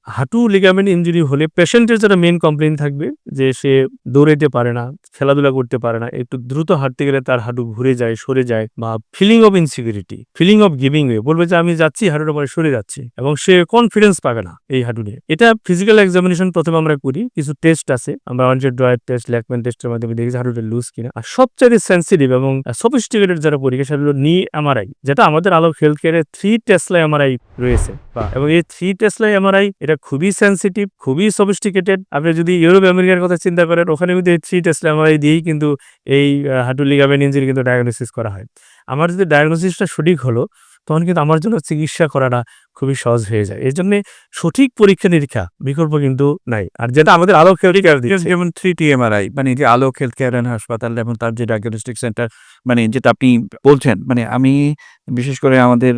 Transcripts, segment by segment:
হাঁটু ligament injury হলে পেশেন্টের যেটা মেইন কমপ্লেইন থাকবে যে সে দৌড়াইতে পারে না, খেলাধুলা করতে পারে না, একটু দ্রুত হাঁটতে গেলে তার হাঁটু ঘুরে যায়, সরে যায়, বা feeling of insecurity, feeling of giving way, বলবে যে আমি যাচ্ছি হাঁটুটা পরে সরে যাচ্ছি, এবং সে কনফিডেন্স পাবে না এই হাঁটু নিয়ে। এটা ফিজিক্যাল এক্সামিনেশন প্রথমে আমরা করি, কিছু টেস্ট আছে, আমরা ওয়ানজেড ড্রয়ার টেস্ট, ল্যাকম্যান টেস্টের মাধ্যমে দেখি হাঁটুটা লুজ কিনা। আর সবচেয়ে সেন্সিটিভ এবং সফিস্টিকেটেড যারা পরীক্ষা সেটা হলো নি এমআরআই, যেটা আমাদের আলোক হেলথ কেয়ারে 3 টেসলা এমআরআই রয়েছে, এবং এই 3 টেসলা এমআরআই এটা খুবই সেন্সিটিভ, খুবই সফিস্টিকেটেড। আপনি যদি ইউরোপ আমেরিকার কথা চিন্তা করেন, ওখানে কিন্তু এই 3 টেসলা এমআরআই দিয়েই কিন্তু এই হাঁটু লিগামেন্ট ইনজুরি কিন্তু ডায়াগনোসিস করা হয়। আমার যদি ডায়াগনোসিসটা সঠিক হলো, তখন কিন্তু আমার জন্য চিকিৎসা করাটা খুবই সহজ হয়ে যায়। এর জন্য সঠিক পরীক্ষা নিরীক্ষা বিকল্প কিন্তু নাই, আর যেটা আমাদের আলোক হেলথ কেয়ার দিচ্ছে। যেমন 3টি এমআরআই, মানে যে আলোক হেলথ কেয়ার অ্যান্ড হাসপাতাল এবং তার যে ডায়াগনস্টিক সেন্টার, মানে যেটা আপনি বলছেন, মানে আমি বিশেষ করে আমাদের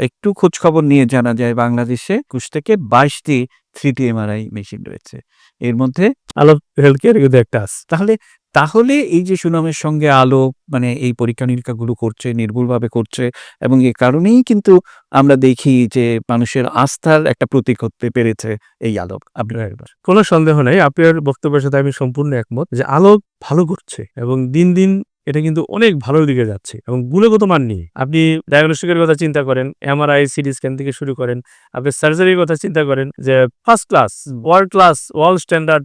একটু খোঁজ খবর নিয়ে জানা যায় বাংলাদেশে 21 থেকে 22টি 3টি এমআরআই মেশিন রয়েছে। এর মধ্যে আলোক হেলথ কেয়ার কিন্তু একটা আছে। তাহলে এই যে সুনামের সঙ্গে আলো মানে এই পরীক্ষা নিরীক্ষাগুলো করছে, নির্ভুলভাবে করছে, এবং এ কারণেই কিন্তু আমরা দেখি যে মানুষের আস্থার একটা প্রতীক হতে পেরেছে এই আলোক। কোনো সন্দেহ নাই, আপনার বক্তব্যের সাথে আমি সম্পূর্ণ একমত যে আলোক ভালো করছে, এবং দিন দিন এটা কিন্তু অনেক ভালোর দিকে যাচ্ছে, এবং গুণগত মান নিয়ে আপনি ডায়াগনস্টিকের কথা চিন্তা করেন, এমআরআই, সিটি স্ক্যান থেকে শুরু করেন, আপনি সার্জারির কথা চিন্তা করেন, যে first class, world class, world standard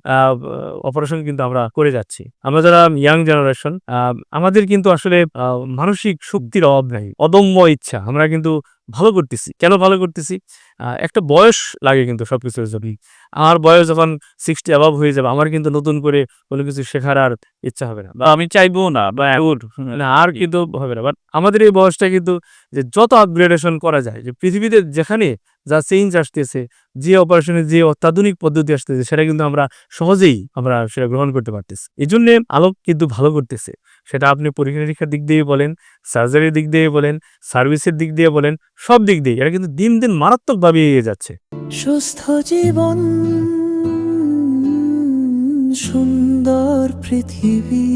operation কিন্তু আমরা করে যাচ্ছি। আমরা যারা ইয়াং জেনারেশন, আমাদের কিন্তু আসলে মানসিক শক্তির অভাব নাই, অদম্য ইচ্ছা, আমরা কিন্তু ভালো করতেছি। কেন ভালো করতেছি? একটা বয়স লাগে কিন্তু সবকিছুর জন্য। আমার বয়স যখন 60 অ্যাবাভ হয়ে যাবে, আমার কিন্তু নতুন করে কোনো কিছু শেখার আর ইচ্ছা হবে না, বা আমি চাইবো না, বা আর কিন্তু হবে না। বাট আমাদের এই বয়সটা কিন্তু যে যত আপগ্রেডেশন করা যায়, যে পৃথিবীতে যেখানে যা চেঞ্জ আসতেছে, যে অপারেশনের যে অত্যাধুনিক পদ্ধতি আসতেছে, সেটা কিন্তু আমরা সহজেই সেটা গ্রহণ করতে পারতেছি। এই জন্য আলোক কিন্তু ভালো করতেছে, সেটা আপনি পরীক্ষা নিরীক্ষার দিক দিয়ে বলেন, সার্জারির দিক দিয়ে বলেন, সার্ভিসের দিক দিয়ে বলেন, সব দিক দিয়ে এরা কিন্তু দিন দিন মারাত্মকভাবে এগিয়ে যাচ্ছে। সুস্থ জীবন, সুন্দর পৃথিবী।